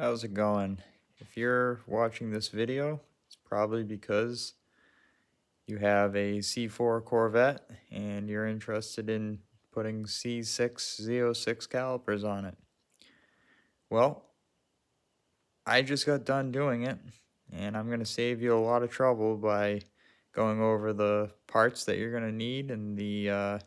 How's it going? If you're watching this video, it's probably because you have a C4 Corvette and you're interested in putting C6 Z06 calipers on it. Well, I just got done doing it, and I'm going to save you a lot of trouble by going over the parts that you're going to need and the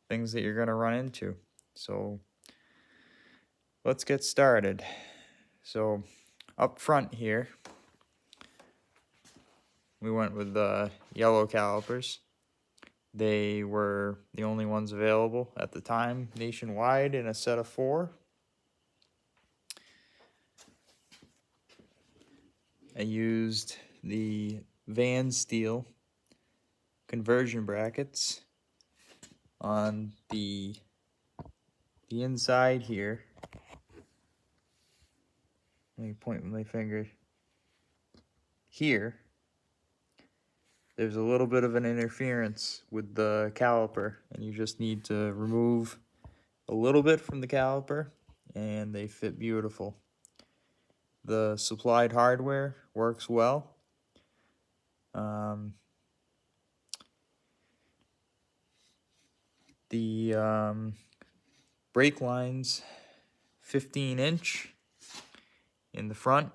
things that you're going to run into. So let's get started. So up front here, we went with the yellow calipers. They were the only ones available at the time nationwide in a set of 4. I used the Van Steel conversion brackets on the inside here. Let me point with my finger here. There's a little bit of an interference with the caliper, and you just need to remove a little bit from the caliper, and they fit beautiful. The supplied hardware works well. The brake line's 15-inch in the front,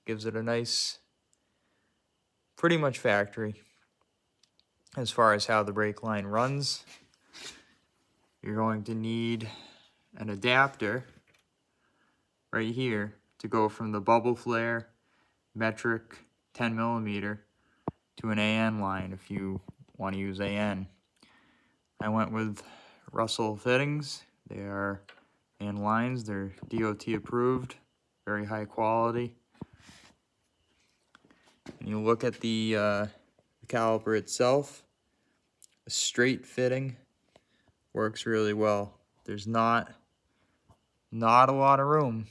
gives it a nice, pretty much factory as far as how the brake line runs. You're going to need an adapter right here to go from the bubble flare metric 10mm to an AN line if you want to use AN. I went with Russell fittings. They are AN lines. They're DOT approved, very high quality. And you look at the caliper itself, a straight fitting works really well. There's not a lot of room,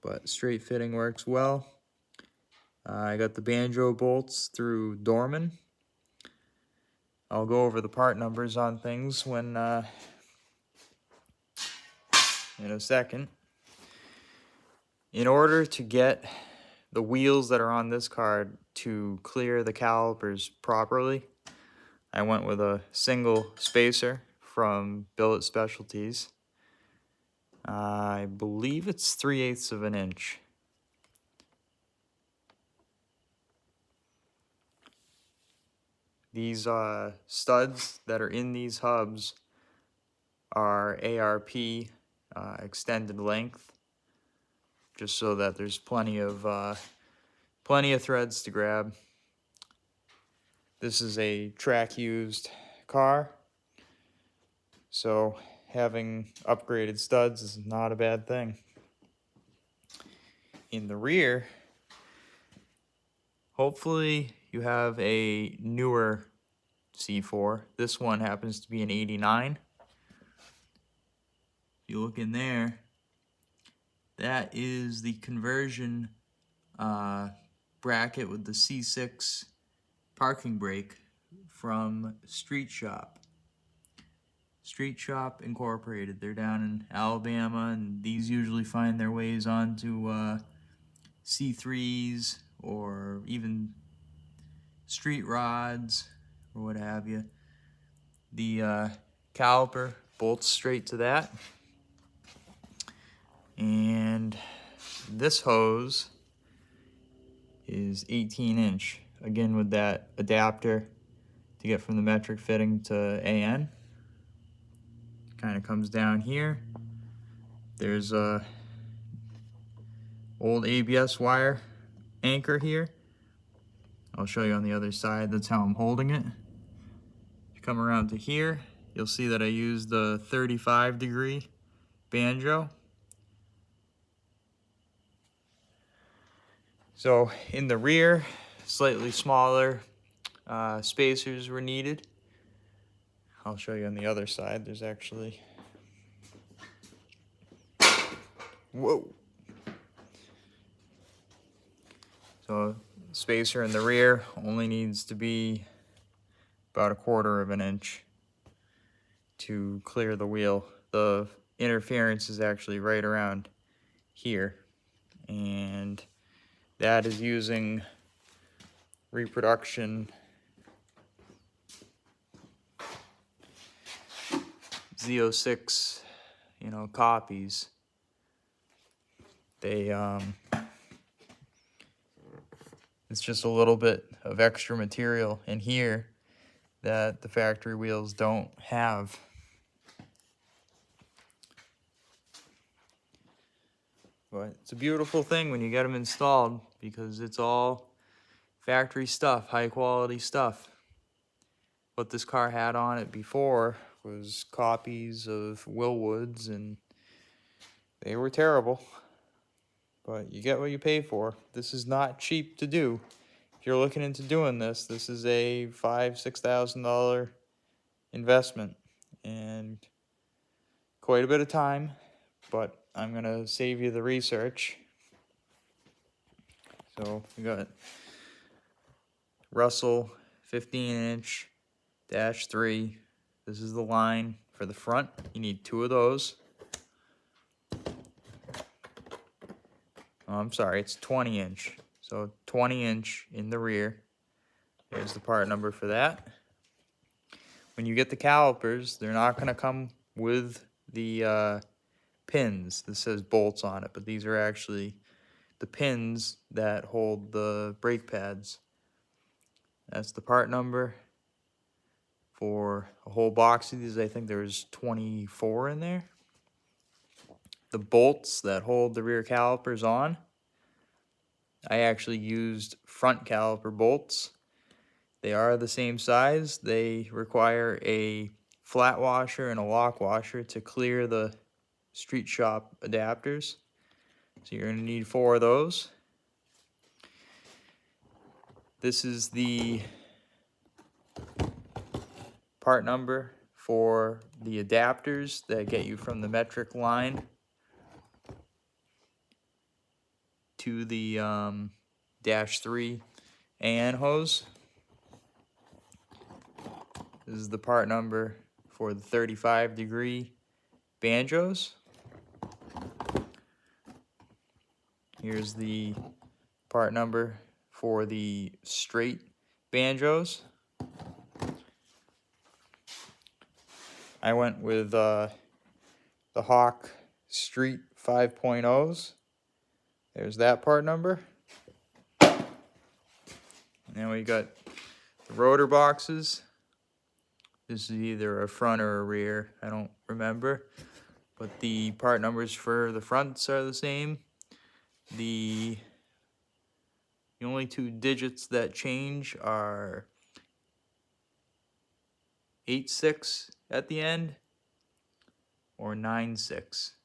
but straight fitting works well. I got the banjo bolts through Dorman. I'll go over the part numbers on things when in a second. In order to get the wheels that are on this card to clear the calipers properly, I went with a single spacer from Billet Specialties. I believe it's 3/8 of an inch. These studs that are in these hubs are ARP extended length, just so that there's plenty of threads to grab. This is a track used car, so having upgraded studs is not a bad thing. In the rear, hopefully you have a newer C4. This one happens to be an 89. If you look in there, that is the conversion bracket with the C6 parking brake from Street Shop. Street Shop Incorporated. They're down in Alabama, and these usually find their ways onto C3s or even street rods or what have you. The caliper bolts straight to that, and this hose is 18-inch, again with that adapter to get from the metric fitting to AN. Kind of comes down here. There's a old ABS wire anchor here. I'll show you on the other side. That's how I'm holding it. If you come around to here, you'll see that I used the 35-degree banjo. So in the rear, slightly smaller spacers were needed. I'll show you on the other side. There's actually, whoa. So spacer in the rear only needs to be about 1/4 of an inch to clear the wheel. The interference is actually right around here, and that is using reproduction Z06, copies. They it's just a little bit of extra material in here that the factory wheels don't have. But it's a beautiful thing when you get them installed, because it's all factory stuff, high quality stuff. What this car had on it before was copies of Willwoods, and they were terrible. But you get what you pay for. This is not cheap to do. If you're looking into doing this, this is a $5,000–6,000 investment and quite a bit of time, but I'm gonna save you the research. So we got Russell 15-inch -3. This is the line for the front. You need 2 of those. Oh, I'm sorry, it's 20-inch. So 20-inch in the rear. There's the part number for that. When you get the calipers, they're not going to come with the pins. This says bolts on it, but these are actually the pins that hold the brake pads. That's the part number for a whole box of these. I think there's 24 in there. The bolts that hold the rear calipers on, I actually used front caliper bolts. They are the same size. They require a flat washer and a lock washer to clear the street shop adapters. So you're going to need 4 of those. This is the part number for the adapters that get you from the metric line to the -3 AN hose. This is the part number for the 35-degree banjos. Here's the part number for the straight banjos. I went with the Hawk Street 5.0s. There's that part number. And then we got the rotor boxes. This is either a front or a rear, I don't remember. But the part numbers for the fronts are the same. The only 2 digits that change are 86 at the end or 96.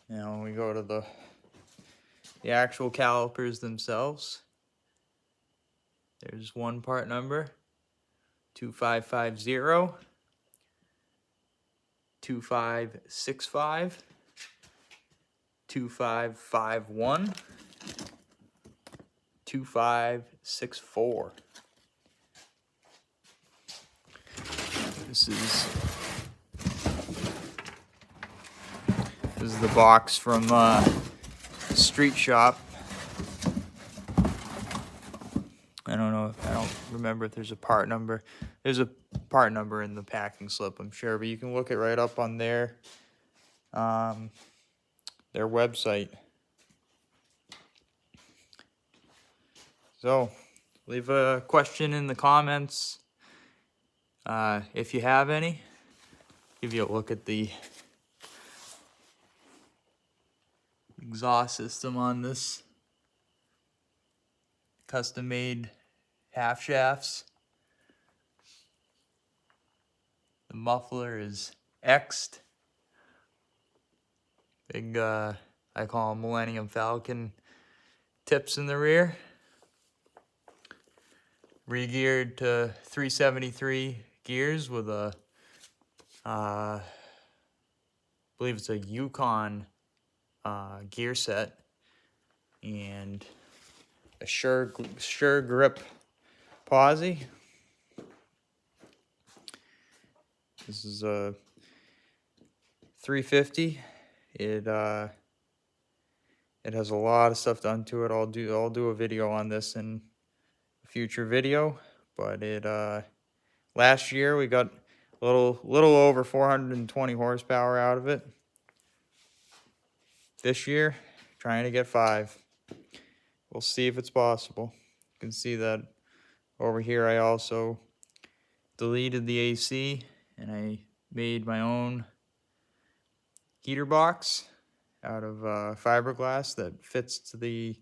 Now when we go to the actual calipers themselves, there's one part number, 2550, 2565, 2551, 2564. This is the box from Street Shop. I don't remember if there's a part number. There's a part number in the packing slip, I'm sure, but you can look it right up on their website. So, leave a question in the comments if you have any. Give you a look at the exhaust system on this. Custom made half shafts. The muffler is X'd. Big, I call them Millennium Falcon tips in the rear. Re-geared to 373 gears with a, I believe it's a Yukon gear set, and a sure grip posi. This is a 350. It has a lot of stuff done to it. I'll do a video on this in a future video. But it last year we got a little over 420 horsepower out of it. This year, trying to get 5. We'll see if it's possible. You can see that over here I also deleted the AC and I made my own heater box out of fiberglass that fits to the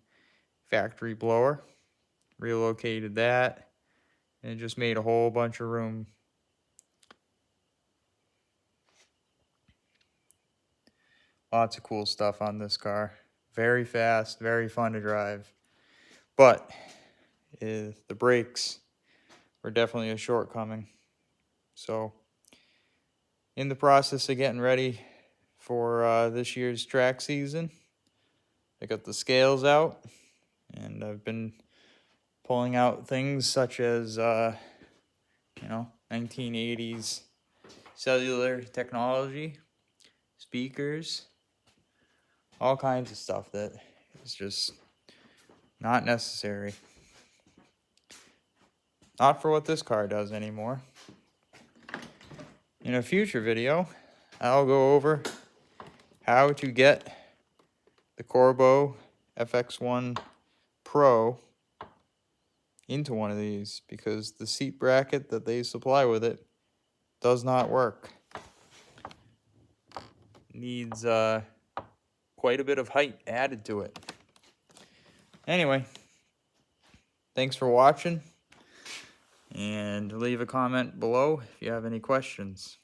factory blower. Relocated that and just made a whole bunch of room. Lots of cool stuff on this car. Very fast, very fun to drive. But the brakes were definitely a shortcoming. So in the process of getting ready for this year's track season, I got the scales out and I've been pulling out things such as 1980s cellular technology, speakers, all kinds of stuff that is just not necessary. Not for what this car does anymore. In a future video, I'll go over how to get the Corbeau FX1 Pro into one of these, because the seat bracket that they supply with it does not work. Needs quite a bit of height added to it. Anyway, thanks for watching, and leave a comment below if you have any questions.